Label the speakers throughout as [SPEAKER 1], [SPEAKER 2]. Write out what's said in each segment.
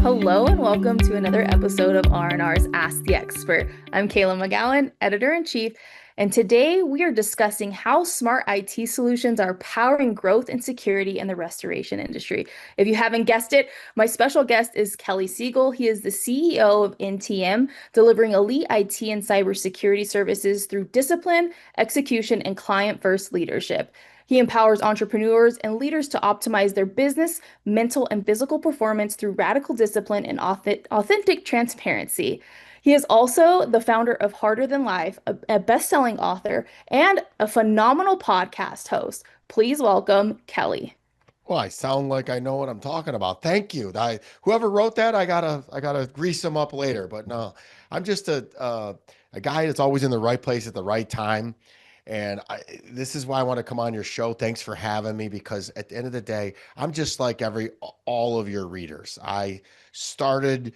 [SPEAKER 1] Hello and welcome to another episode of R&R's Ask the Expert. I'm Kayla McGowan, Editor-in-Chief, and today we are discussing how smart IT solutions are powering growth and security in the restoration industry. If you haven't guessed it, my special guest is Kelly Siegel. He is the CEO of NTM, delivering elite IT and cybersecurity services through discipline, execution, and client-first leadership. He empowers entrepreneurs and leaders to optimize their business, mental, and physical performance through radical discipline and authentic transparency. He is also the founder of Harder Than Life, a best-selling author, and a phenomenal podcast host. Please welcome Kelly.
[SPEAKER 2] Well, I sound like I know what I'm talking about. Thank you. Whoever wrote that, I gotta grease them up later. But no, I'm just a guy that's always in the right place at the right time. And this is why I want to come on your show. Thanks for having me because at the end of the day, I'm just like all of your readers. I started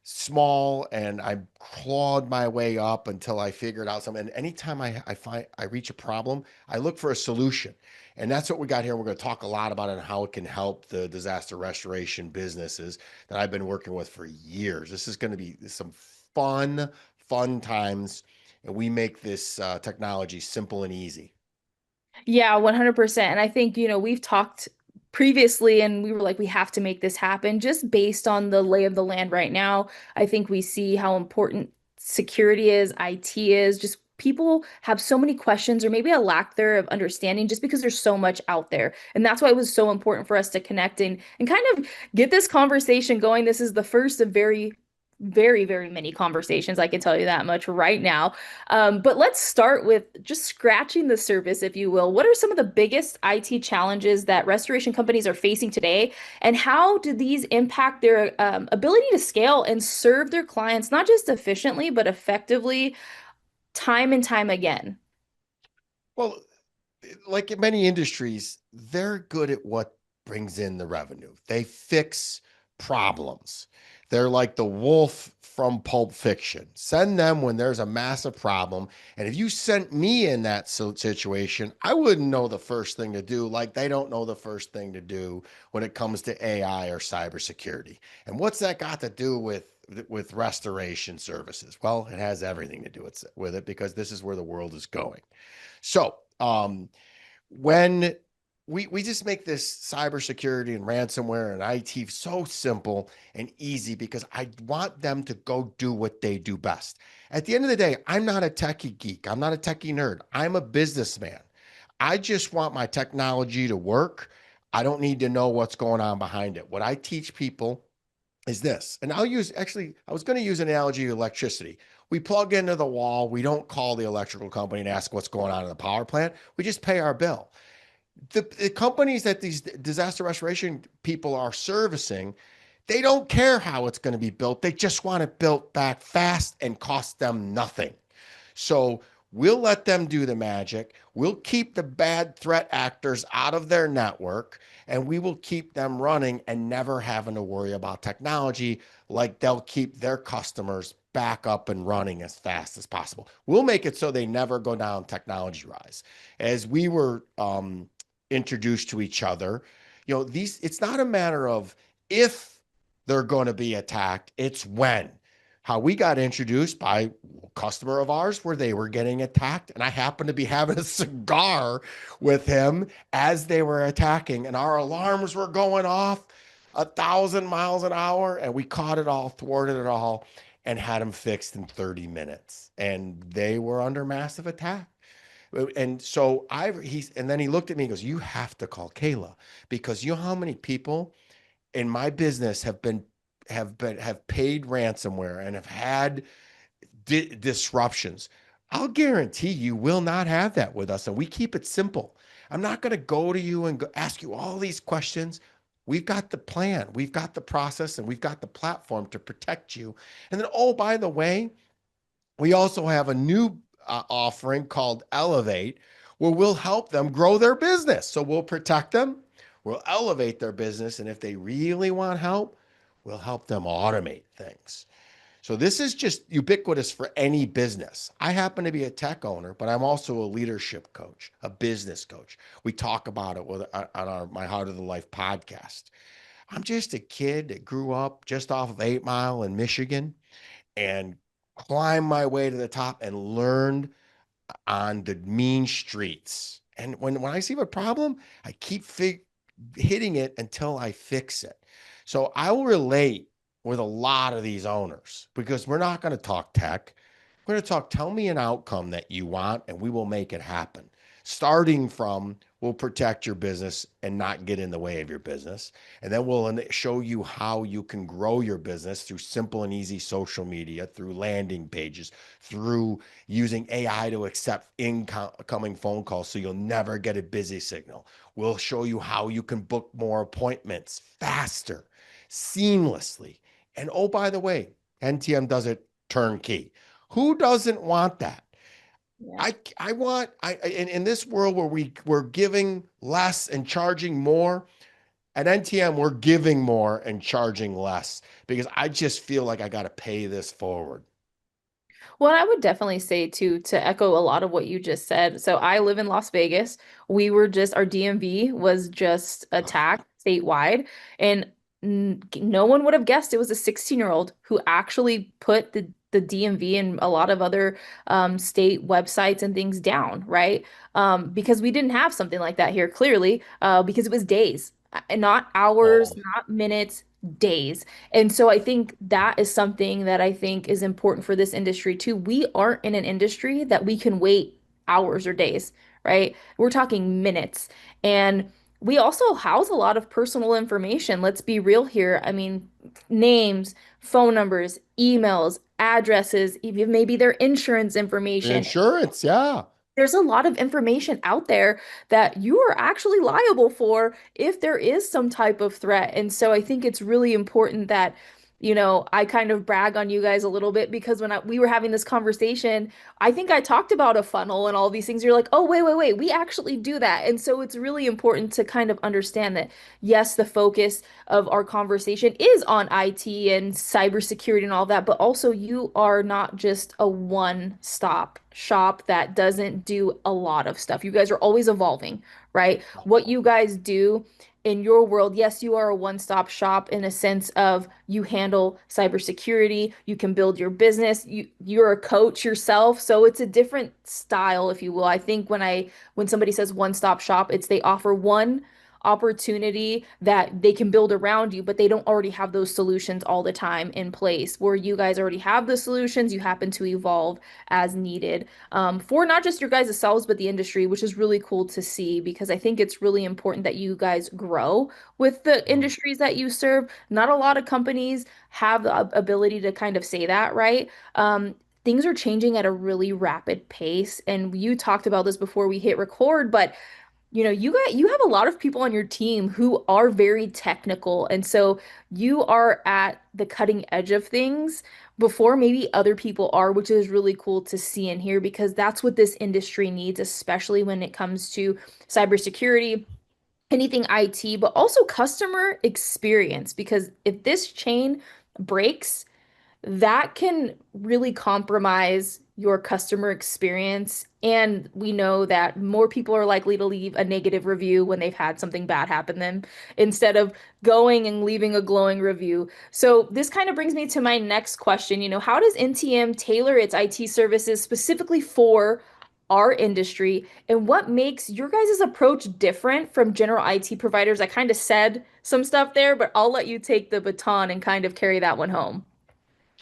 [SPEAKER 2] small and I clawed my way up until I figured out something. And anytime I reach a problem, I look for a solution. And that's what we got here. We're going to talk a lot about it and how it can help the disaster restoration businesses that I've been working with for years. This is going to be some fun times. And we make this technology simple and easy.
[SPEAKER 1] Yeah, 100%. And I think, we've talked previously and we were like, we have to make this happen just based on the lay of the land right now. I think we see how important security is, IT is, just people have so many questions or maybe a lack there of understanding just because there's so much out there. And that's why it was so important for us to connect and kind of get this conversation going. This is the first of very many conversations. I can tell you that much right now. But let's start with just scratching the surface, if you will. What are some of the biggest IT challenges that restoration companies are facing today, and how do these impact their ability to scale and serve their clients, not just efficiently, but effectively, time and time again?
[SPEAKER 2] Well, like in many industries, they're good at what brings in the revenue. They fix problems. They're like the wolf from Pulp Fiction. Send them when there's a massive problem. And if you sent me in that situation, I wouldn't know the first thing to do, like they don't know the first thing to do when it comes to AI or cybersecurity. And what's that got to do with restoration services? Well, it has everything to do with it because this is where the world is going. So, when we just make this cybersecurity and ransomware and IT so simple and easy because I want them to go do what they do best. At the end of the day, I'm not a techie geek. I'm not a techie nerd. I'm a businessman. I just want my technology to work. I don't need to know what's going on behind it. What I teach people is this, and I was going to use an analogy of electricity. We plug into the wall. We don't call the electrical company and ask what's going on in the power plant. We just pay our bill. The companies that these disaster restoration people are servicing, they don't care how it's going to be built. They just want it built back fast and cost them nothing. So we'll let them do the magic. We'll keep the bad threat actors out of their network, and we will keep them running and never having to worry about technology. Like they'll keep their customers back up and running as fast as possible. We'll make it so they never go down technology rise. As we were introduced to each other, it's not a matter of if they're going to be attacked, it's when. How we got introduced by a customer of ours where they were getting attacked, and I happened to be having a cigar with him as they were attacking, and our alarms were going off 1,000 miles an hour, and we caught it all, thwarted it all, and had them fixed in 30 minutes. And they were under massive attack. And so and then he looked at me and goes, "You have to call Kayla because you know how many people in my business have paid ransomware and have had disruptions. I'll guarantee you will not have that with us. And we keep it simple. I'm not going to go to you and ask you all these questions. We've got the plan, we've got the process, and we've got the platform to protect you. And then, oh, by the way, we also have a new offering called Elevate, where we'll help them grow their business. So we'll protect them, we'll elevate their business, and if they really want help, we'll help them automate things. So this is just ubiquitous for any business. I happen to be a tech owner, but I'm also a leadership coach, a business coach. We talk about it on my Heart of the Life podcast. I'm just a kid that grew up just off of 8 Mile in Michigan and climbed my way to the top and learned on the mean streets. And when I see a problem, I keep hitting it until I fix it. So I will relate with a lot of these owners because we're not going to talk tech. We're going to talk, tell me an outcome that you want, and we will make it happen. Starting from, we'll protect your business and not get in the way of your business. And then we'll show you how you can grow your business through simple and easy social media, through landing pages, through using AI to accept incoming phone calls so you'll never get a busy signal. We'll show you how you can book more appointments faster, seamlessly. And oh, by the way, NTM does it turnkey. Who doesn't want that?
[SPEAKER 1] Yeah.
[SPEAKER 2] I want in this world where we're giving less and charging more, at NTM we're giving more and charging less because I just feel like I got to pay this forward.
[SPEAKER 1] Well, I would definitely say too, to echo a lot of what you just said. So I live in Las Vegas. We were just, our DMV was just attacked statewide, and no one would have guessed it was a 16-year-old who actually put the DMV and a lot of other state websites and things down, right? Because we didn't have something like that here, clearly, because it was days, not hours,
[SPEAKER 2] Oh,
[SPEAKER 1] not minutes, days. And so I think that is something that I think is important for this industry too. We aren't in an industry that we can wait hours or days, right? We're talking minutes. And we also house a lot of personal information. Let's be real here. I mean, names, phone numbers, emails, addresses, even maybe their insurance information.
[SPEAKER 2] insurance, yeah.
[SPEAKER 1] There's a lot of information out there that you are actually liable for if there is some type of threat. And so I think it's really important that, I kind of brag on you guys a little bit because we were having this conversation, I think I talked about a funnel and all these things. You're like, oh, wait, wait, wait, we actually do that. And so it's really important to kind of understand that, yes, the focus of our conversation is on IT and cybersecurity and all that, but also you are not just a one-stop shop that doesn't do a lot of stuff. You guys are always evolving, right? What you guys do in your world, yes, you are a one-stop shop in a sense of you handle cybersecurity, you can build your business, you're a coach yourself, so it's a different style, if you will. I think when somebody says one-stop shop, it's they offer one opportunity that they can build around you, but they don't already have those solutions all the time in place. Where you guys already have the solutions, you happen to evolve as needed for not just your guys' selves, but the industry, which is really cool to see because I think it's really important that you guys grow with the
[SPEAKER 2] Mm.
[SPEAKER 1] industries that you serve. Not a lot of companies have the ability to kind of say that, right? Things are changing at a really rapid pace. And you talked about this before we hit record, but you have a lot of people on your team who are very technical, and so you are at the cutting edge of things before maybe other people are, which is really cool to see and hear because that's what this industry needs, especially when it comes to cybersecurity, anything IT, but also customer experience. Because if this chain breaks, that can really compromise your customer experience. And we know that more people are likely to leave a negative review when they've had something bad happen to them instead of going and leaving a glowing review. So this kind of brings me to my next question. How does NTM tailor its IT services specifically for our industry? And what makes your guys' approach different from general IT providers? I kind of said some stuff there, but I'll let you take the baton and kind of carry that one home.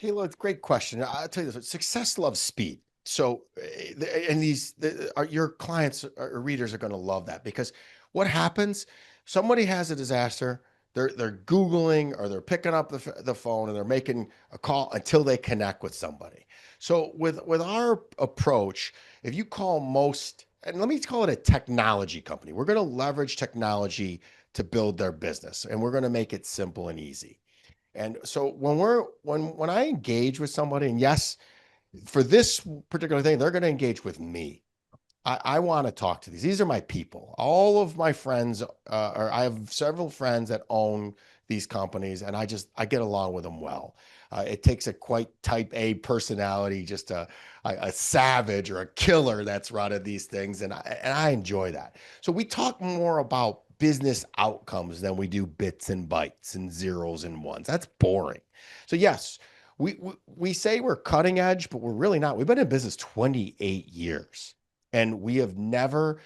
[SPEAKER 2] Kayla, it's a great question. I'll tell you this, success loves speed. So, and your clients or readers are going to love that because what happens, somebody has a disaster, they're Googling or they're picking up the phone and they're making a call until they connect with somebody. So with our approach, if you call most, and let me call it a technology company, we're going to leverage technology to build their business and we're going to make it simple and easy. And so when I engage with somebody, and yes, for this particular thing, they're going to engage with me. I want to talk to these. These are my people. All of my friends, or I have several friends that own these companies, and I get along with them well. It takes a quite type A personality, just a savage or a killer that's running these things, and I enjoy that. So we talk more about business outcomes than we do bits and bytes and zeros and ones. That's boring. So yes, we say we're cutting edge, but we're really not. We've been in business 28 years, and we have never,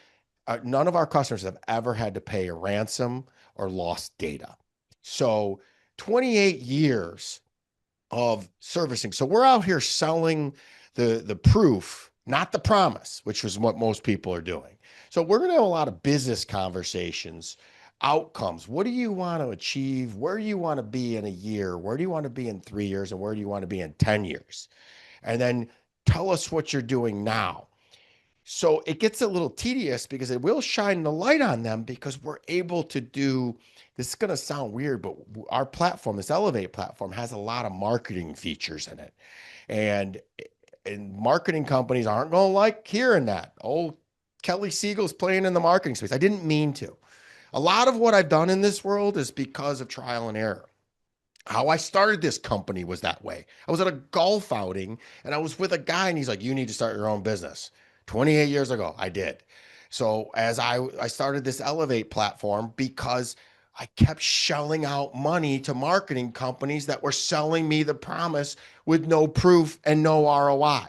[SPEAKER 2] none of our customers have ever had to pay a ransom or lost data. So 28 years of servicing. So we're out here selling the proof, not the promise, which is what most people are doing. So we're going to have a lot of business conversations, outcomes. What do you want to achieve? Where do you want to be in a year? Where do you want to be in 3 years? And where do you want to be in 10 years? And then tell us what you're doing now. So it gets a little tedious because it will shine the light on them because we're able to do, this is going to sound weird, but our platform, this Elevate platform, has a lot of marketing features in it. And marketing companies aren't going to like hearing that. Oh, Kelly Siegel's playing in the marketing space. I didn't mean to. A lot of what I've done in this world is because of trial and error. How I started this company was that way. I was at a golf outing and I was with a guy and he's like, "You need to start your own business." 28 years ago, I did. So as I started this Elevate platform because I kept shelling out money to marketing companies that were selling me the promise with no proof and no ROI.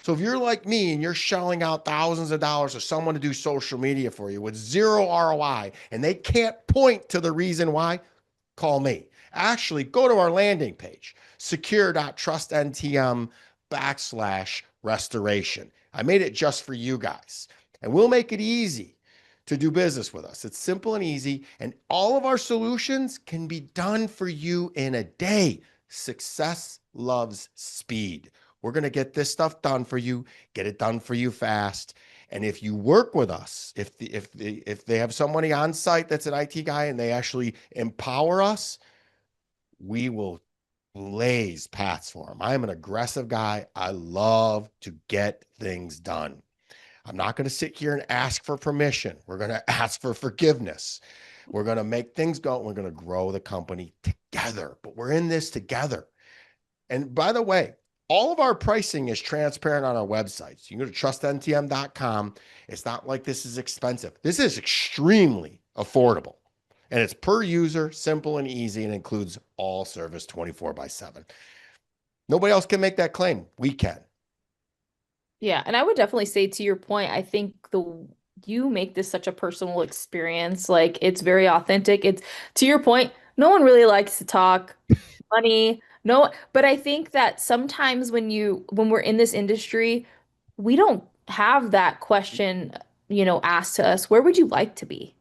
[SPEAKER 2] So if you're like me and you're shelling out thousands of dollars to someone to do social media for you with zero ROI and they can't point to the reason why, call me. Actually, go to our landing page, secure.trustntm/restoration. I made it just for you guys. And we'll make it easy to do business with us. It's simple and easy. And all of our solutions can be done for you in a day. Success loves speed. We're going to get this stuff done for you, get it done for you fast. And if you work with us, if they have somebody on site that's an IT guy and they actually empower us, we will blaze paths for them. I am an aggressive guy. I love to get things done. I'm not going to sit here and ask for permission. We're going to ask for forgiveness. We're going to make things go. We're going to grow the company together, but we're in this together. And by the way, all of our pricing is transparent on our websites. You can go to trustntm.com. It's not like this is expensive. This is extremely affordable. And it's per user, simple and easy, and includes all service 24/7. Nobody else can make that claim. We can.
[SPEAKER 1] Yeah, and I would definitely say to your point, I think the you make this such a personal experience. Like it's very authentic. It's to your point, no one really likes to talk money. No, but I think that sometimes when we're in this industry, we don't have that question, asked to us, where would you like to be?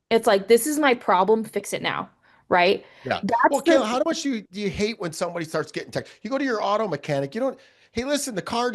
[SPEAKER 1] It's like, this is my problem, fix it now, right?
[SPEAKER 2] Yeah.
[SPEAKER 1] That's
[SPEAKER 2] Well, Kayla,
[SPEAKER 1] the
[SPEAKER 2] how much do you hate when somebody starts getting tech? You go to your auto mechanic, you don't, hey, listen, the car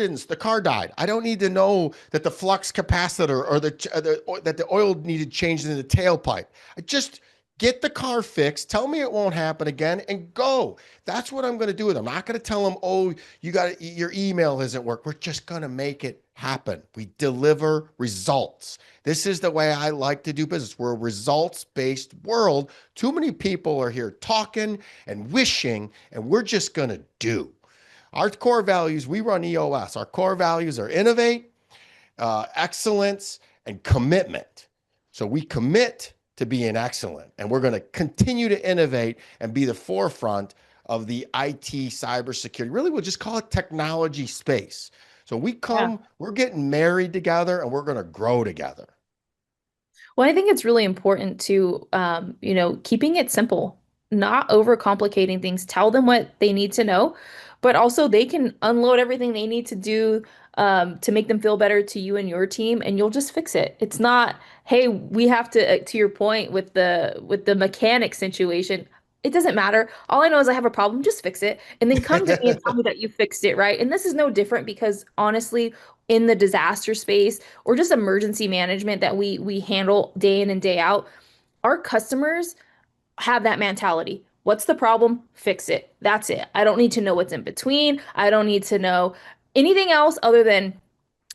[SPEAKER 2] died. I don't need to know that the flux capacitor or that the oil needed changed in the tailpipe. I just get the car fixed, tell me it won't happen again, and go. That's what I'm going to do with them. I'm not going to tell them, oh, your email isn't work. We're just going to make it happen. We deliver results. This is the way I like to do business. We're a results-based world. Too many people are here talking and wishing, and we're just going to do. Our core values, we run EOS. Our core values are innovate, excellence, and commitment. So we commit to being excellent, and we're going to continue to innovate and be the forefront of the IT cybersecurity. Really, we'll just call it technology space. So
[SPEAKER 1] yeah.
[SPEAKER 2] we're getting married together, and we're going to grow together.
[SPEAKER 1] Well, I think it's really important to, keeping it simple, not overcomplicating things. Tell them what they need to know, but also they can unload everything they need to do, to make them feel better to you and your team, and you'll just fix it. It's not, hey, we have to your point with the mechanic situation. It doesn't matter. All I know is I have a problem, just fix it. And then come to me and tell me that you fixed it, right? And this is no different because honestly, in the disaster space, or just emergency management that we handle day in and day out, our customers have that mentality. What's the problem? Fix it. That's it. I don't need to know what's in between. I don't need to know anything else other than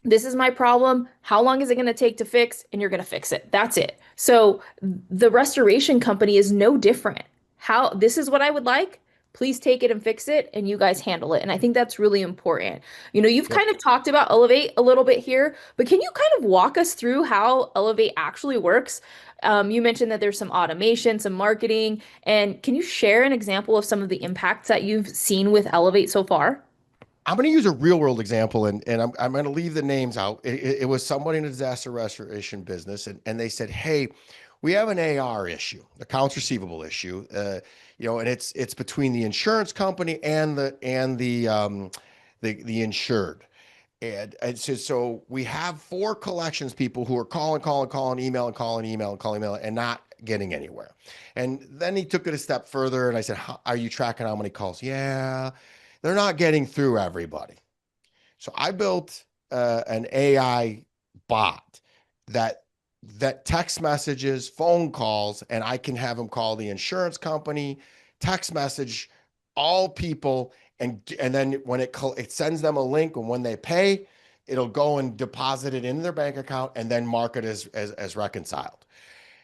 [SPEAKER 1] this is my problem. How long is it going to take to fix? And you're going to fix it. That's it. So the restoration company is no different. How this is what I would like. Please take it and fix it, and you guys handle it. And I think that's really important. You've
[SPEAKER 2] Yep.
[SPEAKER 1] kind of talked about Elevate a little bit here, but can you kind of walk us through how Elevate actually works? You mentioned that there's some automation, some marketing, and can you share an example of some of the impacts that you've seen with Elevate so far?
[SPEAKER 2] I'm going to use a real world example, and I'm going to leave the names out. It was somebody in a disaster restoration business, and they said, "Hey, we have an AR issue, accounts receivable issue, and it's between the insurance company and the insured." And so we have four collections people who are calling, email and calling, email and calling, email, and not getting anywhere. And then he took it a step further, and I said, "Are you tracking how many calls?" Yeah, they're not getting through everybody. So I built an AI bot that text messages, phone calls, and I can have them call the insurance company, text message all people, and then when it sends them a link, and when they pay, it'll go and deposit it in their bank account and then mark it as reconciled.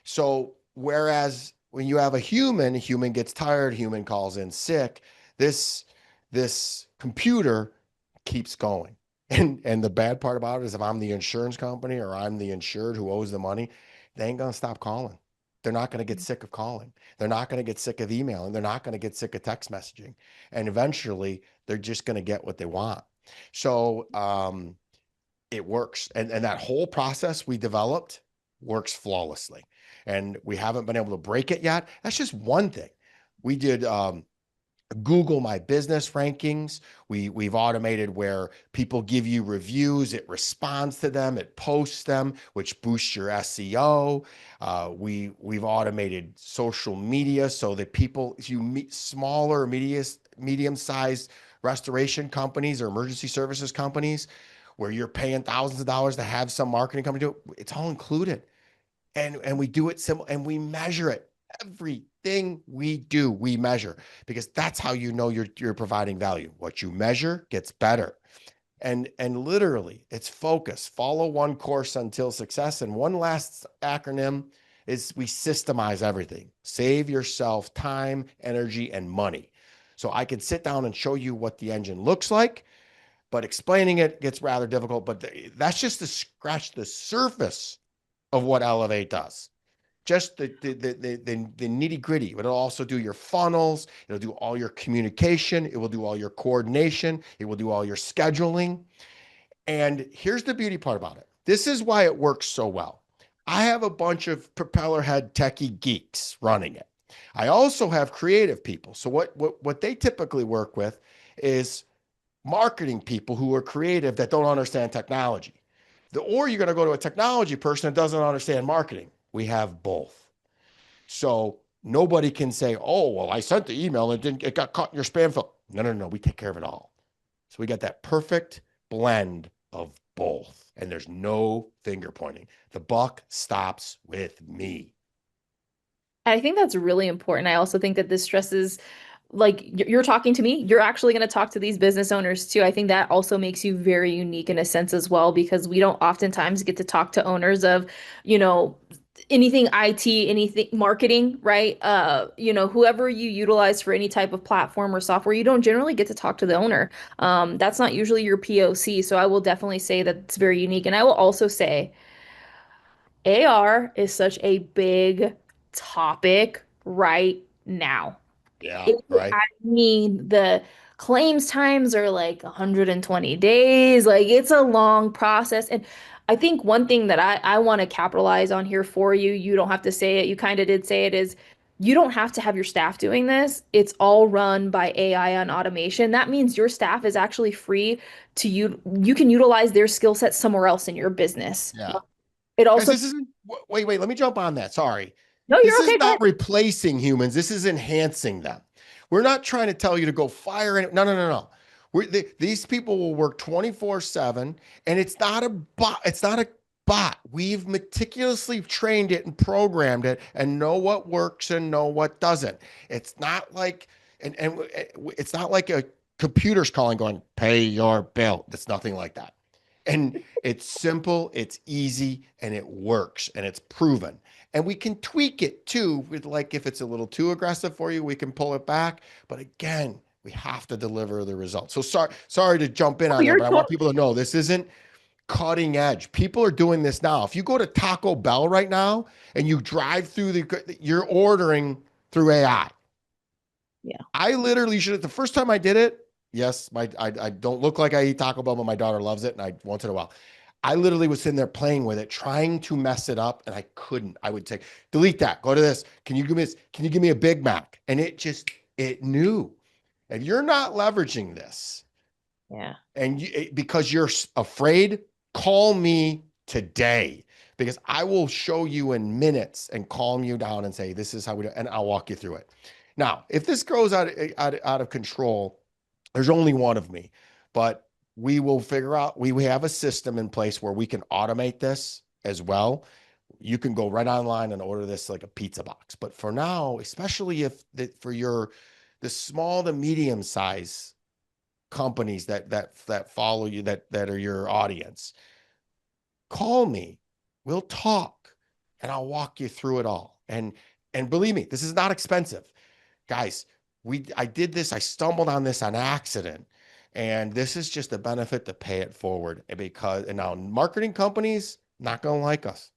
[SPEAKER 2] So whereas when you have a human gets tired, human calls in sick, this this computer keeps going. And the bad part about it is if I'm the insurance company or I'm the insured who owes the money, they ain't gonna stop calling. They're not going to get sick of calling. They're not going to get sick of emailing. They're not going to get sick of text messaging. And eventually they're just going to get what they want. So it works. And that whole process we developed works flawlessly. And we haven't been able to break it yet. That's just one thing. We did Google My Business rankings. We've automated where people give you reviews, it responds to them, it posts them, which boosts your SEO. We've automated social media so that people, if you meet smaller, medium-sized restoration companies or emergency services companies, where you're paying thousands of dollars to have some marketing company do it, it's all included. And we do it simple and we measure it. Everything we do, we measure because that's how you know you're providing value. What you measure gets better. And literally, it's focus. Follow one course until success. And one last acronym is we systemize everything. Save yourself time, energy, and money. So I could sit down and show you what the engine looks like, but explaining it gets rather difficult. But that's just to scratch the surface of what Elevate does. Just the nitty gritty. It'll also do your funnels. It'll do all your communication. It will do all your coordination. It will do all your scheduling. And here's the beauty part about it. This is why it works so well. I have a bunch of propeller head techie geeks running it. I also have creative people. So what they typically work with is marketing people who are creative that don't understand technology. Or you're going to go to a technology person that doesn't understand marketing. We have both. So nobody can say, "Oh, well, I sent the email and it got caught in your spam filter." No, no, no. We take care of it all. So we got that perfect blend of both. And there's no finger pointing. The buck stops with me.
[SPEAKER 1] I think that's really important. I also think that this stresses, like you're talking to me, you're actually going to talk to these business owners too. I think that also makes you very unique in a sense as well, because we don't oftentimes get to talk to owners of, you know, anything IT, anything marketing, right? Whoever you utilize for any type of platform or software, you don't generally get to talk to the owner. That's not usually your POC. So I will definitely say that it's very unique. And I will also say, AR is such a big topic right now.
[SPEAKER 2] Yeah,
[SPEAKER 1] It,
[SPEAKER 2] right.
[SPEAKER 1] I mean, the claims times are like 120 days. Like it's a long process. And I think one thing that I want to capitalize on here for you, you don't have to say it, you kind of did say it, is you don't have to have your staff doing this. It's all run by AI and automation. That means your staff is actually free to you can utilize their skill set somewhere else in your business.
[SPEAKER 2] Yeah.
[SPEAKER 1] It
[SPEAKER 2] Guys,
[SPEAKER 1] also,
[SPEAKER 2] this isn't, wait, let me jump on that. Sorry.
[SPEAKER 1] no,
[SPEAKER 2] This
[SPEAKER 1] you're
[SPEAKER 2] is
[SPEAKER 1] okay. Go
[SPEAKER 2] not
[SPEAKER 1] ahead.
[SPEAKER 2] replacing humans. This is enhancing them. We're not trying to tell you to go fire. No, no, no, no. These people will work 24/7, and it's not a bot. It's not a bot. We've meticulously trained it and programmed it and know what works and know what doesn't. It's not like, and it's not like a computer's calling going, "Pay your bill." It's nothing like that. And it's simple, it's easy, and it works, and it's proven. And we can tweak it too, with like if it's a little too aggressive for you, we can pull it back. But again, we have to deliver the results. So sorry to jump in
[SPEAKER 1] Oh,
[SPEAKER 2] on there,
[SPEAKER 1] you're
[SPEAKER 2] but I want
[SPEAKER 1] totally
[SPEAKER 2] people to know this isn't cutting edge. People are doing this now. If you go to Taco Bell right now and you drive through you're ordering through AI.
[SPEAKER 1] Yeah.
[SPEAKER 2] I literally should have, the first time I did it, yes, I don't look like I eat Taco Bell, but my daughter loves it, and I once in a while. I literally was sitting there playing with it, trying to mess it up, and I couldn't. I would say, delete that, go to this. Can you give me this? Can you give me a Big Mac? And it knew. If you're not leveraging this,
[SPEAKER 1] Yeah.
[SPEAKER 2] and because you're afraid, call me today because I will show you in minutes and calm you down and say, this is how we do, and I'll walk you through it. Now, if this goes out of control, there's only one of me, but we will figure out, we have a system in place where we can automate this as well. You can go right online and order this like a pizza box. But for now, especially if for the small to medium size companies that follow you, that are your audience, call me. We'll talk and I'll walk you through it all. And believe me, this is not expensive. Guys, I did this, I stumbled on this on accident. And this is just a benefit to pay it forward because and now marketing companies not gonna like us.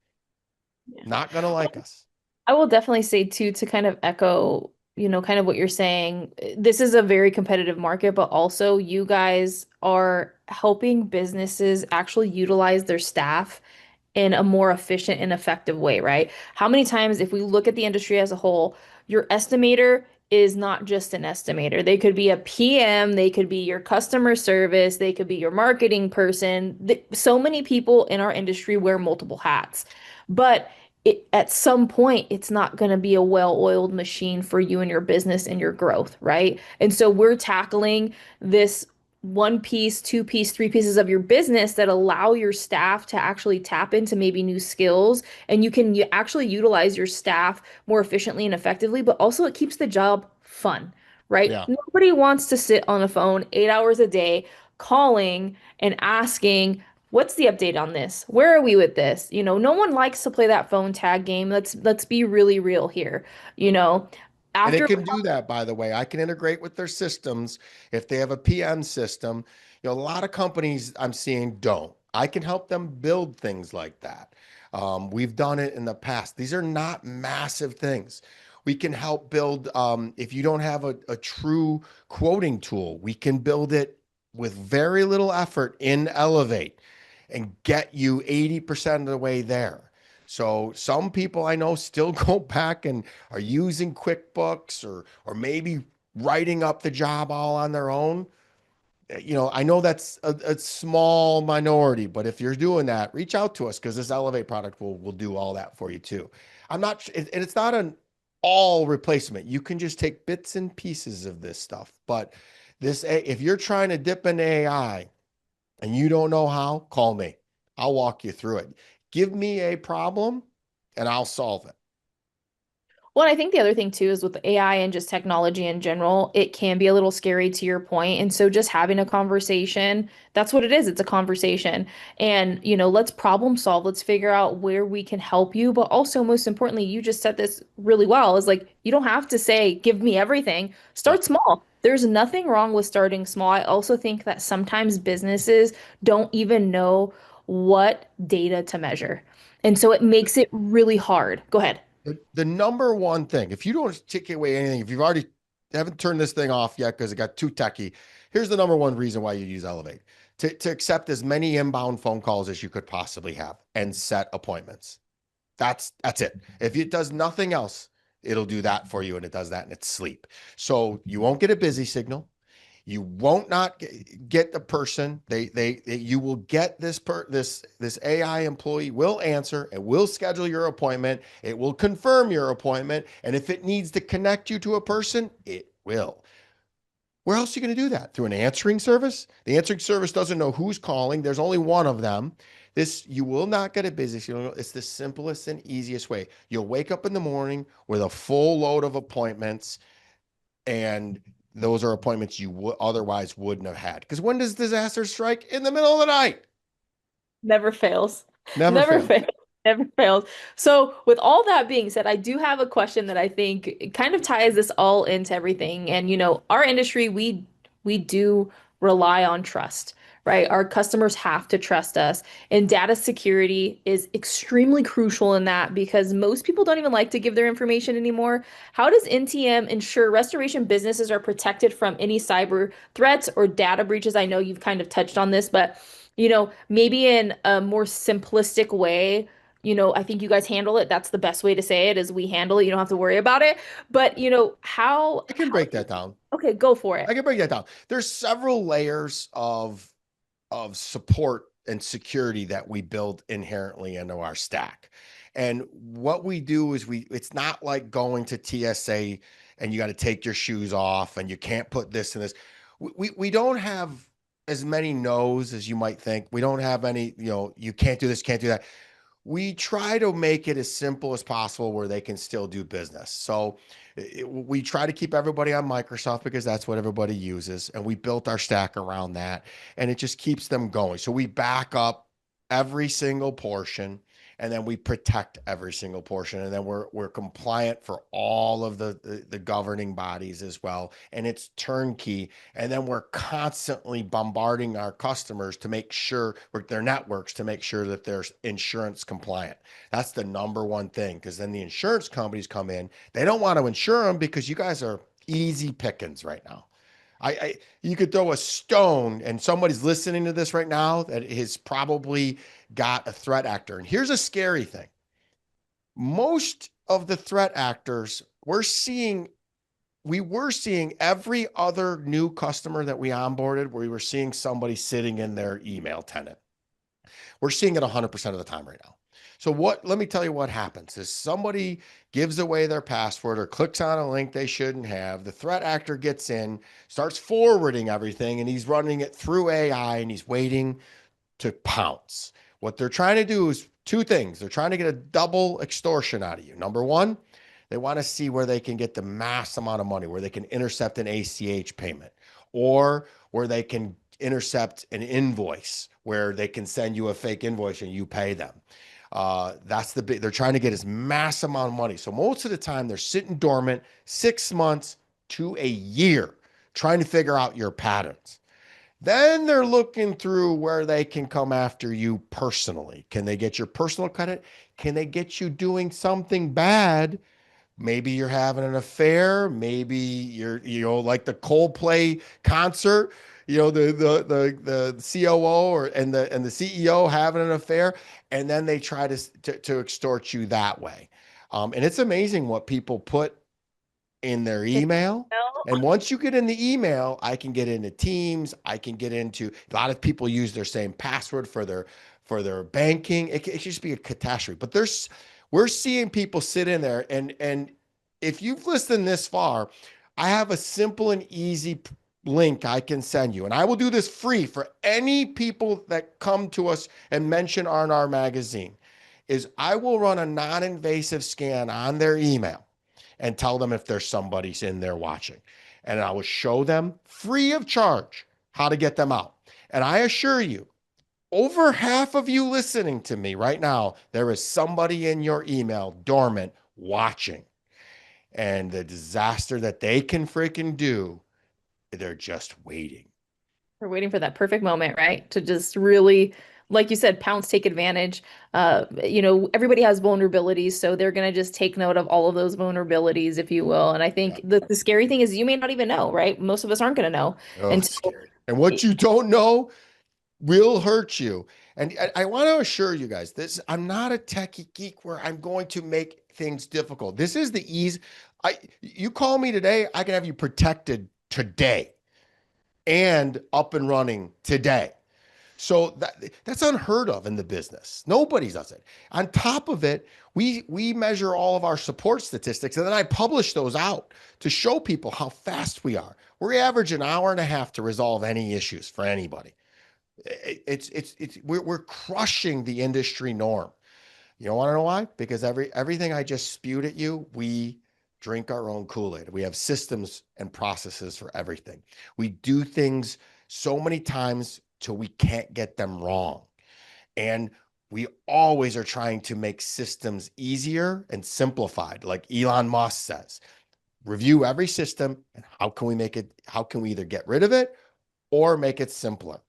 [SPEAKER 1] Yeah.
[SPEAKER 2] Not gonna like us.
[SPEAKER 1] I will definitely say too, to kind of echo, kind of what you're saying. This is a very competitive market, but also you guys are helping businesses actually utilize their staff in a more efficient and effective way, right? How many times, if we look at the industry as a whole, your estimator is not just an estimator. They could be a PM, they could be your customer service, they could be your marketing person. So many people in our industry wear multiple hats. But at some point, it's not going to be a well-oiled machine for you and your business and your growth, right? And so we're tackling this one piece, two piece, three pieces of your business that allow your staff to actually tap into maybe new skills, and you can actually utilize your staff more efficiently and effectively, but also it keeps the job fun, right?
[SPEAKER 2] Yeah.
[SPEAKER 1] Nobody wants to sit on a phone 8 hours a day calling and asking, what's the update on this? Where are we with this? No one likes to play that phone tag game. Let's be really real here. You know,
[SPEAKER 2] And it
[SPEAKER 1] after
[SPEAKER 2] can do that, by the way. I can integrate with their systems if they have a PM system. A lot of companies I'm seeing don't. I can help them build things like that. We've done it in the past. These are not massive things. We can help build, if you don't have a true quoting tool, we can build it with very little effort in Elevate and get you 80% of the way there. So some people I know still go back and are using QuickBooks or maybe writing up the job all on their own. I know that's a small minority, but if you're doing that, reach out to us because this Elevate product will do all that for you too. I'm not, and it's not an all replacement. You can just take bits and pieces of this stuff. But if you're trying to dip into AI and you don't know how, call me. I'll walk you through it. Give me a problem and I'll solve it.
[SPEAKER 1] Well, I think the other thing too is with AI and just technology in general, it can be a little scary to your point. And so just having a conversation, that's what it is. It's a conversation. And, let's problem solve. Let's figure out where we can help you. But also, most importantly, you just said this really well, is like, you don't have to say, give me everything.
[SPEAKER 2] Yeah.
[SPEAKER 1] Start small. There's nothing wrong with starting small. I also think that sometimes businesses don't even know what data to measure. And so it makes it really hard. Go ahead.
[SPEAKER 2] The number one thing, if you don't take away anything, if you've already haven't turned this thing off yet because it got too techy, here's the number one reason why you use Elevate to accept as many inbound phone calls as you could possibly have and set appointments. That's it. If it does nothing else, it'll do that for you, and it does that in its sleep. So you won't get a busy signal. You won't not get the person. You will get this AI employee will answer and will schedule your appointment. It will confirm your appointment, and if it needs to connect you to a person, it will. Where else are you going to do that? Through an answering service? The answering service doesn't know who's calling. There's only one of them. You will not get a busy signal. It's the simplest and easiest way. You'll wake up in the morning with a full load of appointments, and those are appointments you otherwise wouldn't have had. Because when does disaster strike? In the middle of the night.
[SPEAKER 1] Never fails.
[SPEAKER 2] Never
[SPEAKER 1] Never
[SPEAKER 2] fails.
[SPEAKER 1] fails. Never fails. So, with all that being said, I do have a question that I think kind of ties this all into everything. And our industry, we do rely on trust, right? Our customers have to trust us. And data security is extremely crucial in that because most people don't even like to give their information anymore. How does NTM ensure restoration businesses are protected from any cyber threats or data breaches? I know you've kind of touched on this, but maybe in a more simplistic way. I think you guys handle it. That's the best way to say it is we handle it. You don't have to worry about it. But how
[SPEAKER 2] I can break that down.
[SPEAKER 1] okay, go for it.
[SPEAKER 2] I can break that down. There's several layers of support and security that we build inherently into our stack. And what we do is it's not like going to TSA and you got to take your shoes off and you can't put this and this. We don't have as many no's as you might think. We don't have any, you can't do this, can't do that. We try to make it as simple as possible where they can still do business. So we try to keep everybody on Microsoft because that's what everybody uses. And we built our stack around that and it just keeps them going. So we back up every single portion and then we protect every single portion. And then we're compliant for all of the governing bodies as well. And it's turnkey. And then we're constantly bombarding our customers to make sure their networks to make sure that they're insurance compliant. That's the number one thing. Because then the insurance companies come in, they don't want to insure them because you guys are easy pickings right now. You could throw a stone and somebody's listening to this right now that has probably got a threat actor. And here's a scary thing. Most of the threat actors we were seeing every other new customer that we onboarded, we were seeing somebody sitting in their email tenant. We're seeing it 100% of the time right now. So let me tell you what happens is somebody gives away their password or clicks on a link they shouldn't have. The threat actor gets in, starts forwarding everything, and he's running it through AI and he's waiting to pounce. What they're trying to do is two things. They're trying to get a double extortion out of you. Number one, they want to see where they can get the mass amount of money, where they can intercept an ACH payment, or where they can intercept an invoice, where they can send you a fake invoice and you pay them. They're trying to get as mass amount of money. So most of the time they're sitting dormant 6 months to a year trying to figure out your patterns. Then they're looking through where they can come after you personally. Can they get your personal credit? Can they get you doing something bad? Maybe you're having an affair. Maybe you're, like the Coldplay concert, the COO and the CEO having an affair, and then they try to extort you that way. And it's amazing what people put in their email. And once you get in the email, I can get into Teams. I can get into a lot of people use their same password for their banking. It can just be a catastrophe. But we're seeing people sit in there and if you've listened this far, I have a simple and easy link I can send you. And I will do this free for any people that come to us and mention R&R Magazine is I will run a non-invasive scan on their email and tell them if there's somebody's in there watching. And I will show them free of charge how to get them out. And I assure you, over half of you listening to me right now, there is somebody in your email dormant watching. And the disaster that they can freaking do, they're just waiting.
[SPEAKER 1] We're waiting for that perfect moment, right? To just really, like you said, pounce, take advantage. Everybody has vulnerabilities, so they're gonna just take note of all of those vulnerabilities, if you will. And I
[SPEAKER 2] Yeah.
[SPEAKER 1] think the scary thing is you may not even know, right? Most of us aren't gonna know
[SPEAKER 2] Oh, it's
[SPEAKER 1] until
[SPEAKER 2] scary. And what you don't know will hurt you. And I want to assure you guys this, I'm not a techie geek where I'm going to make things difficult. This is the ease. You call me today, I can have you protected today and up and running today. So that's unheard of in the business. Nobody does it. On top of it, we measure all of our support statistics, and then I publish those out to show people how fast we are. We average an hour and a half to resolve any issues for anybody. We're crushing the industry norm. You don't want to know why? Because everything I just spewed at you, we drink our own Kool-Aid. We have systems and processes for everything. We do things so many times till we can't get them wrong. And we always are trying to make systems easier and simplified. Like Elon Musk says, review every system and how can we either get rid of it or make it simpler?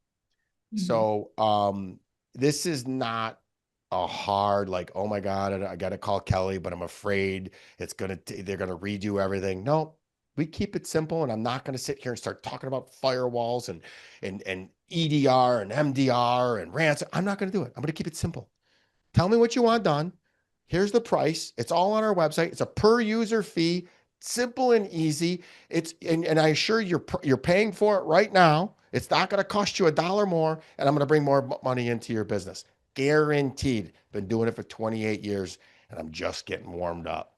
[SPEAKER 1] Mhm.
[SPEAKER 2] So this is not a hard like, oh my God, I got to call Kelly, but I'm afraid they're gonna redo everything. No, we keep it simple, and I'm not gonna sit here and start talking about firewalls and EDR and MDR and ransom. I'm not gonna do it. I'm gonna keep it simple. Tell me what you want done. Here's the price. It's all on our website. It's a per user fee, simple and easy. And I assure you're paying for it right now. It's not going to cost you a dollar more, and I'm going to bring more money into your business. Guaranteed. Been doing it for 28 years, and I'm just getting warmed up.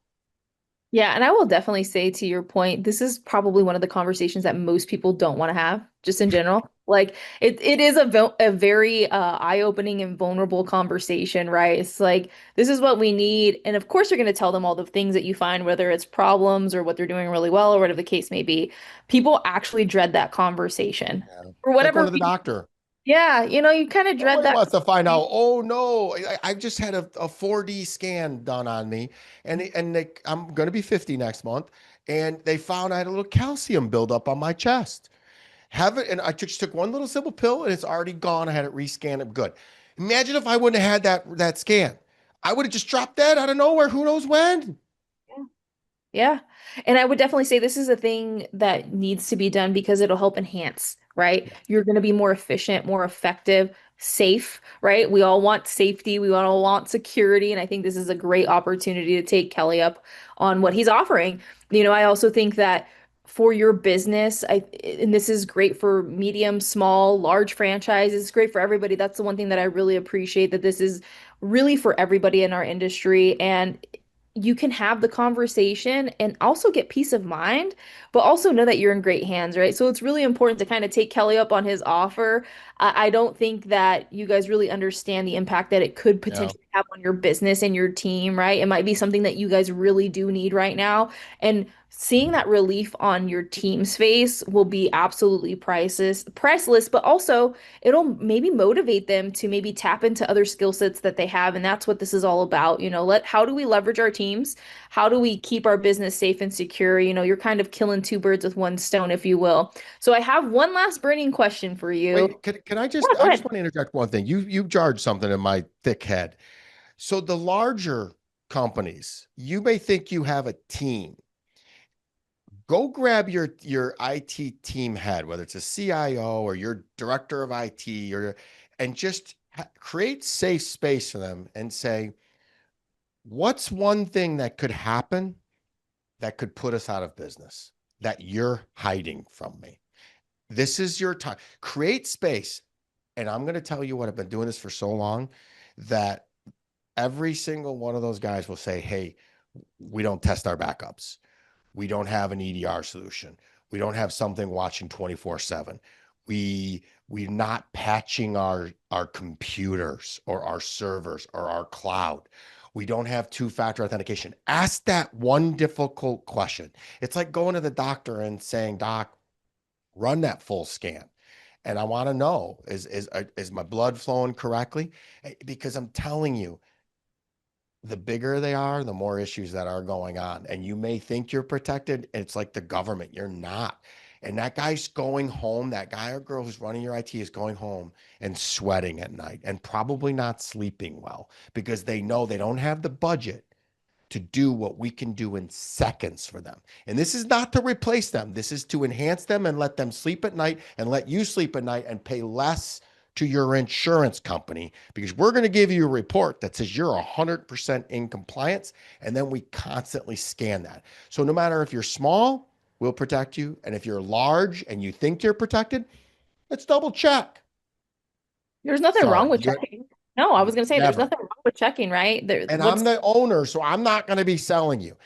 [SPEAKER 1] Yeah, and I will definitely say to your point, this is probably one of the conversations that most people don't want to have, just in general. Like it is a very eye-opening and vulnerable conversation, right? It's like this is what we need, and of course you're going to tell them all the things that you find, whether it's problems or what they're doing really well or whatever the case may be. People actually dread that conversation
[SPEAKER 2] Yeah.
[SPEAKER 1] for
[SPEAKER 2] Like going
[SPEAKER 1] whatever
[SPEAKER 2] to the
[SPEAKER 1] reason.
[SPEAKER 2] doctor.
[SPEAKER 1] Yeah, you kind of dread
[SPEAKER 2] Nobody
[SPEAKER 1] that
[SPEAKER 2] wants to find
[SPEAKER 1] conversation.
[SPEAKER 2] out. Oh no, I just had a 4D scan done on me, I'm going to be 50 next month, and they found I had a little calcium buildup on my chest. Have it, and just took one little simple pill, and it's already gone. I had it rescanned. It good. Imagine if I wouldn't have had that scan. I would have just dropped dead out of nowhere. Who knows when?
[SPEAKER 1] Yeah. And I would definitely say this is a thing that needs to be done because it'll help enhance, right?
[SPEAKER 2] Yeah.
[SPEAKER 1] You're going to be more efficient, more effective, safe, right? We all want safety, we all want security, and I think this is a great opportunity to take Kelly up on what he's offering. I also think that for your business, and this is great for medium, small, large franchises, it's great for everybody. That's the one thing that I really appreciate that this is really for everybody in our industry. And you can have the conversation and also get peace of mind, but also know that you're in great hands, right? So it's really important to kind of take Kelly up on his offer. I don't think that you guys really understand the impact that it could
[SPEAKER 2] Yeah.
[SPEAKER 1] potentially have on your business and your team, right? It might be something that you guys really do need right now. And seeing that relief on your team's face will be absolutely priceless, but also it'll maybe motivate them to maybe tap into other skill sets that they have. And that's what this is all about. How do we leverage our teams? How do we keep our business safe and secure? You're kind of killing two birds with one stone, if you will. So I have one last burning question for you.
[SPEAKER 2] Wait, can
[SPEAKER 1] Yeah, go
[SPEAKER 2] I just
[SPEAKER 1] ahead.
[SPEAKER 2] want to interject one thing. You jarred something in my thick head. So the larger companies, you may think you have a team. Go grab your IT team head, whether it's a CIO or your director of IT, and just create safe space for them and say, what's one thing that could happen that could put us out of business that you're hiding from me? This is your time. Create space. And I'm going to tell you what, I've been doing this for so long that every single one of those guys will say, hey, we don't test our backups. We don't have an EDR solution. We don't have something watching 24/7. We're not patching our computers or our servers or our cloud. We don't have two-factor authentication. Ask that one difficult question. It's like going to the doctor and saying, Doc, run that full scan. And I want to know, is my blood flowing correctly? Because I'm telling you, the bigger they are, the more issues that are going on. And you may think you're protected. It's like the government. You're not. And that guy's going home, that guy or girl who's running your IT is going home and sweating at night and probably not sleeping well because they know they don't have the budget to do what we can do in seconds for them. And this is not to replace them. This is to enhance them and let them sleep at night and let you sleep at night and pay less to your insurance company because we're going to give you a report that says you're 100% in compliance. And then we constantly scan that. So no matter if you're small, we'll protect you. And if you're large and you think you're protected, let's double check.
[SPEAKER 1] There's nothing
[SPEAKER 2] Sorry,
[SPEAKER 1] wrong with checking. No, I was going to say there's
[SPEAKER 2] never.
[SPEAKER 1] nothing wrong with checking, right?
[SPEAKER 2] And I'm the owner, so I'm not going to be selling you.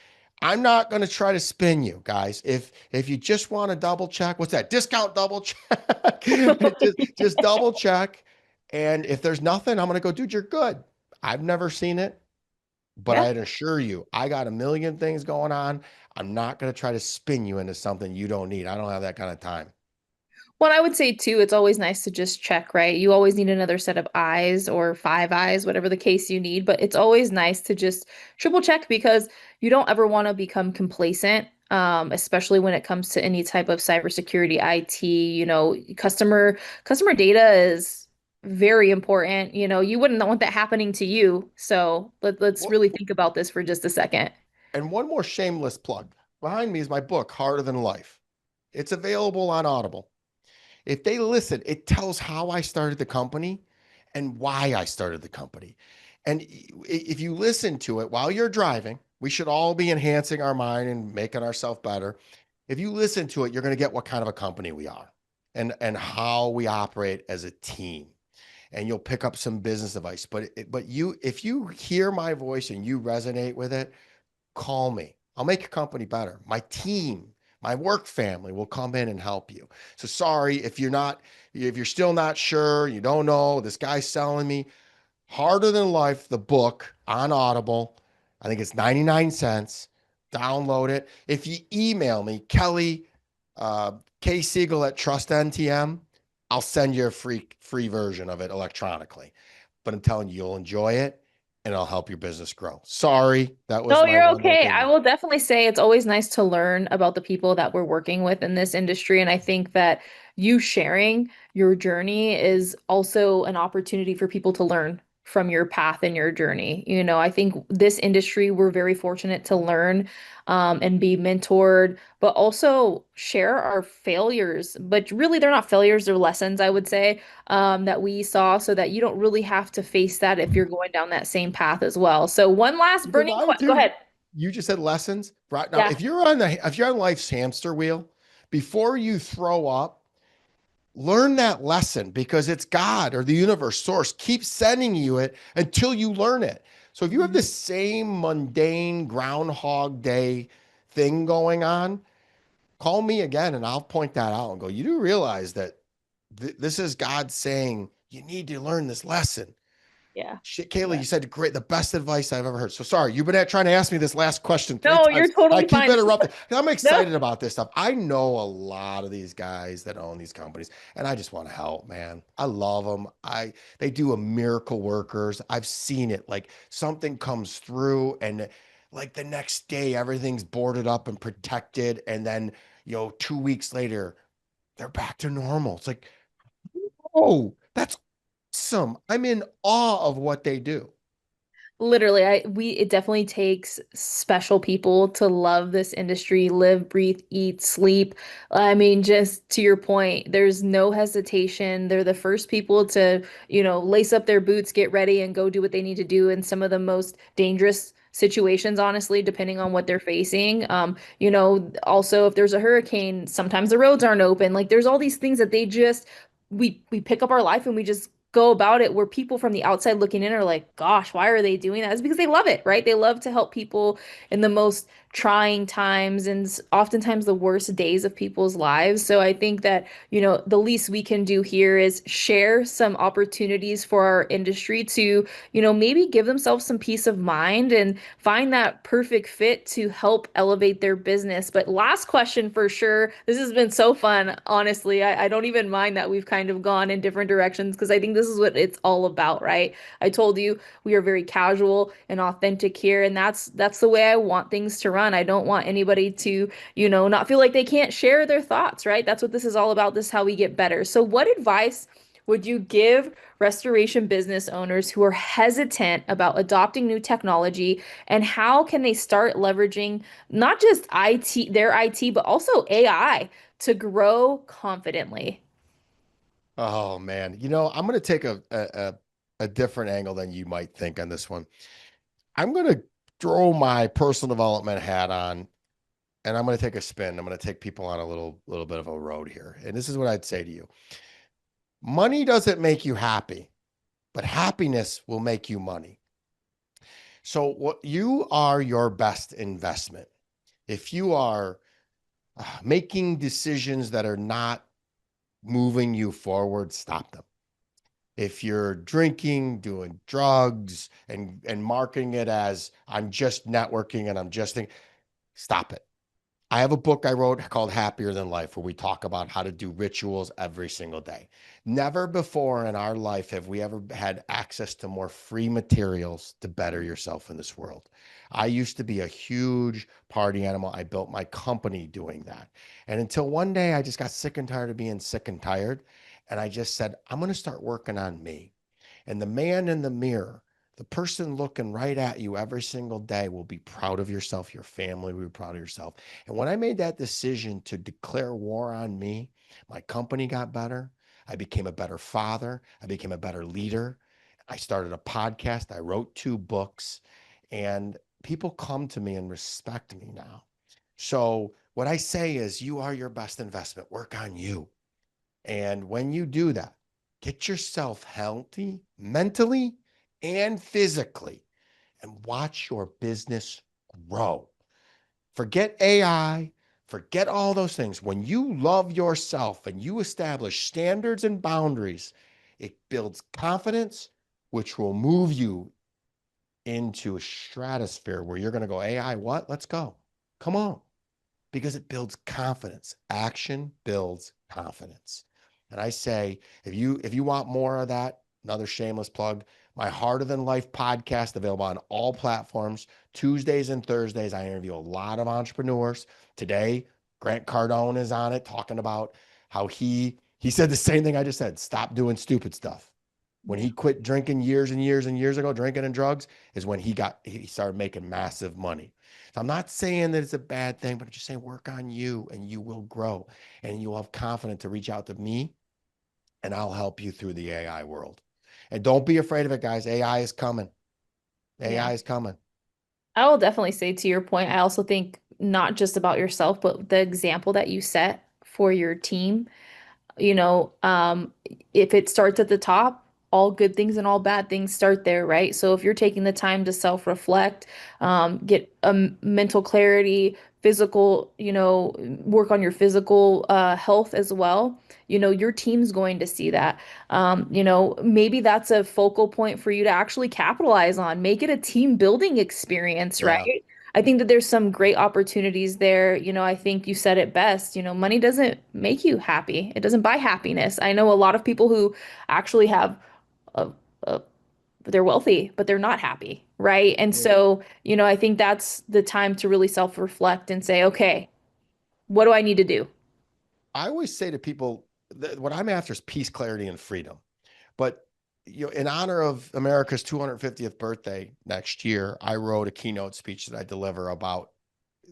[SPEAKER 2] I'm not going to try to spin you, guys. If you just want to double check, what's that? Discount double check. Just double check. And if there's nothing, I'm going to go, dude, you're good. I've never seen it, but
[SPEAKER 1] Yeah.
[SPEAKER 2] I'd assure you, I got a million things going on. I'm not going to try to spin you into something you don't need. I don't have that kind of time.
[SPEAKER 1] Well, I would say too, it's always nice to just check, right? You always need another set of eyes or five eyes, whatever the case you need, but it's always nice to just triple check because you don't ever want to become complacent, especially when it comes to any type of cybersecurity, IT, customer data is very important. You wouldn't want that happening to you. So let's
[SPEAKER 2] Well,
[SPEAKER 1] really think about this for just a second.
[SPEAKER 2] and one more shameless plug. Behind me is my book, Harder Than Life. It's available on Audible. If they listen, it tells how I started the company and why I started the company. And if you listen to it while you're driving, we should all be enhancing our mind and making ourselves better. If you listen to it, you're going to get what kind of a company we are and how we operate as a team. And you'll pick up some business advice. But if you hear my voice and you resonate with it, call me. I'll make your company better. My team, my work family will come in and help you. So sorry if you're still not sure, you don't know, this guy's selling me Harder Than Life, the book on Audible. I think it's 99 cents. Download it. If you email me, Kelly, uh, K Siegel at Trust NTM, I'll send you a free version of it electronically. But I'm telling you, you'll enjoy it and it'll help your business grow. Sorry, that was
[SPEAKER 1] No,
[SPEAKER 2] my
[SPEAKER 1] you're
[SPEAKER 2] one more
[SPEAKER 1] okay.
[SPEAKER 2] thing
[SPEAKER 1] I
[SPEAKER 2] there.
[SPEAKER 1] will definitely say it's always nice to learn about the people that we're working with in this industry. And I think that you sharing your journey is also an opportunity for people to learn from your path and your journey. I think this industry, we're very fortunate to learn and be mentored, but also share our failures. But really, they're not failures, they're lessons, I would say, that we saw so that you don't really have to face that if you're going down that same path as well. So one last
[SPEAKER 2] Keep in
[SPEAKER 1] burning
[SPEAKER 2] mind
[SPEAKER 1] question. Go
[SPEAKER 2] too,
[SPEAKER 1] ahead.
[SPEAKER 2] you just said lessons. Right now,
[SPEAKER 1] Yeah.
[SPEAKER 2] if you're on life's hamster wheel, before you throw up, learn that lesson because it's God or the universe source keeps sending you it until you learn it. So if you have the
[SPEAKER 1] Mhm.
[SPEAKER 2] same mundane groundhog day thing going on, call me again and I'll point that out and go, you do realize that this is God saying you need to learn this lesson.
[SPEAKER 1] Yeah.
[SPEAKER 2] Shit, Kayla,
[SPEAKER 1] Yeah.
[SPEAKER 2] you said great, the best advice I've ever heard. So sorry, you've been trying to ask me this last question three
[SPEAKER 1] No, you're
[SPEAKER 2] times. I
[SPEAKER 1] totally
[SPEAKER 2] keep
[SPEAKER 1] fine.
[SPEAKER 2] interrupting. I'm
[SPEAKER 1] No.
[SPEAKER 2] excited about this stuff. I know a lot of these guys that own these companies, and I just want to help, man. I love them. They do a miracle workers. I've seen it. Like something comes through, and like the next day, everything's boarded up and protected, and then 2 weeks later, they're back to normal. It's like, oh, that's awesome. I'm in awe of what they do.
[SPEAKER 1] Literally, it definitely takes special people to love this industry, live, breathe, eat, sleep. I mean, just to your point, there's no hesitation. They're the first people to, lace up their boots, get ready, and go do what they need to do in some of the most dangerous situations, honestly, depending on what they're facing. Also if there's a hurricane, sometimes the roads aren't open. Like there's all these things that we pick up our life and we just go about it where people from the outside looking in are like, gosh, why are they doing that? It's because they love it, right? They love to help people in the most trying times and oftentimes the worst days of people's lives. So I think that, the least we can do here is share some opportunities for our industry to, maybe give themselves some peace of mind and find that perfect fit to help elevate their business. But last question for sure. This has been so fun, honestly. I don't even mind that we've kind of gone in different directions because I think this is what it's all about, right? I told you we are very casual and authentic here, and that's the way I want things to run. I don't want anybody to, not feel like they can't share their thoughts, right? That's what this is all about. This is how we get better. So what advice would you give restoration business owners who are hesitant about adopting new technology, and how can they start leveraging not just their IT, but also AI to grow confidently?
[SPEAKER 2] Oh man, I'm going to take a different angle than you might think on this one. I'm going to throw my personal development hat on, and I'm going to take a spin. I'm going to take people on a little bit of a road here, and this is what I'd say to you: money doesn't make you happy, but happiness will make you money. So what you are your best investment. If you are making decisions that are not moving you forward, stop them. If you're drinking, doing drugs, and marketing it as I'm just networking and I'm just thinking, stop it. I have a book I wrote called Happier Than Life, where we talk about how to do rituals every single day. Never before in our life have we ever had access to more free materials to better yourself in this world. I used to be a huge party animal. I built my company doing that. And until one day I just got sick and tired of being sick and tired. And I just said, I'm going to start working on me. And the man in the mirror, the person looking right at you every single day will be proud of yourself. Your family will be proud of yourself. And when I made that decision to declare war on me, my company got better. I became a better father. I became a better leader. I started a podcast. I wrote 2 books, and people come to me and respect me now. So, what I say is, you are your best investment. Work on you. And when you do that, get yourself healthy mentally and physically and watch your business grow. Forget AI, forget all those things. When you love yourself and you establish standards and boundaries, it builds confidence, which will move you into a stratosphere where you're going to go, AI, what? Let's go. Come on, because it builds confidence. Action builds confidence. And I say, if you want more of that, another shameless plug, my Harder Than Life podcast available on all platforms. Tuesdays and Thursdays, I interview a lot of entrepreneurs. Today, Grant Cardone is on it talking about how he said the same thing I just said. Stop doing stupid stuff. When
[SPEAKER 1] Yeah.
[SPEAKER 2] he quit drinking years and years and years ago, drinking and drugs, is when he started making massive money. So I'm not saying that it's a bad thing, but I'm just saying work on you and you will grow and you'll have confidence to reach out to me and I'll help you through the AI world. And don't be afraid of it, guys. AI is coming.
[SPEAKER 1] Yeah.
[SPEAKER 2] AI is coming.
[SPEAKER 1] I will definitely say to your point, I also think not just about yourself, but the example that you set for your team. You know, if it starts at the top, all good things and all bad things start there, right? So if you're taking the time to self-reflect, get mental clarity, physical, work on your physical health as well, your team's going to see that. Maybe that's a focal point for you to actually capitalize on. Make it a team building experience,
[SPEAKER 2] Yeah.
[SPEAKER 1] right? I think that there's some great opportunities there. I think you said it best. Money doesn't make you happy. It doesn't buy happiness. I know a lot of people who actually have a, a they're wealthy, but they're not happy, right? And
[SPEAKER 2] Yeah.
[SPEAKER 1] so, I think that's the time to really self-reflect and say, okay, what do I need to do?
[SPEAKER 2] I always say to people that what I'm after is peace, clarity, and freedom. But in honor of America's 250th birthday next year, I wrote a keynote speech that I deliver about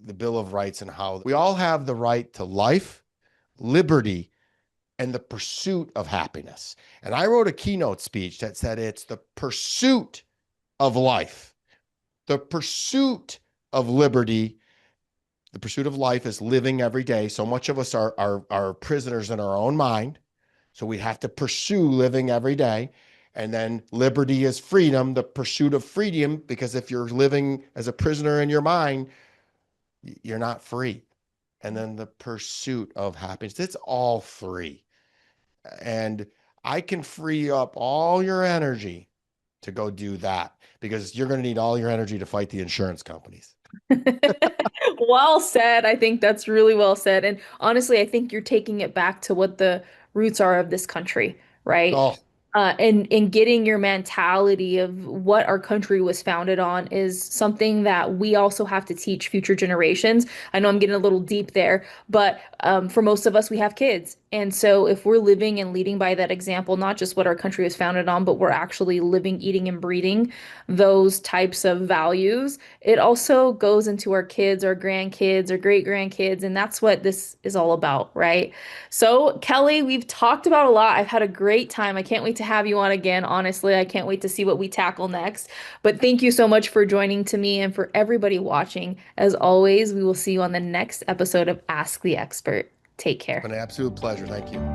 [SPEAKER 2] the Bill of Rights and how we all have the right to life, liberty, and the pursuit of happiness. And I wrote a keynote speech that said it's the pursuit of life, the pursuit of liberty, the pursuit of life is living every day. So much of us are prisoners in our own mind. So we have to pursue living every day. And then liberty is freedom, the pursuit of freedom, because if you're living as a prisoner in your mind, you're not free. And then the pursuit of happiness, it's all three. And I can free up all your energy to go do that because you're going to need all your energy to fight the insurance companies.
[SPEAKER 1] Well said. I think that's really well said. And honestly, I think you're taking it back to what the roots are of this country, right?
[SPEAKER 2] Oh,
[SPEAKER 1] And getting your mentality of what our country was founded on is something that we also have to teach future generations. I know I'm getting a little deep there, but for most of us, we have kids. And so if we're living and leading by that example, not just what our country was founded on, but we're actually living, eating, and breathing those types of values, it also goes into our kids, our grandkids, our great grandkids. And that's what this is all about, right? So, Kelly, we've talked about a lot. I've had a great time. I can't wait to have you on again. Honestly, I can't wait to see what we tackle next. But thank you so much for joining to me and for everybody watching. As always, we will see you on the next episode of Ask the Expert. Take
[SPEAKER 2] it's
[SPEAKER 1] care.
[SPEAKER 2] been an absolute pleasure. Thank you.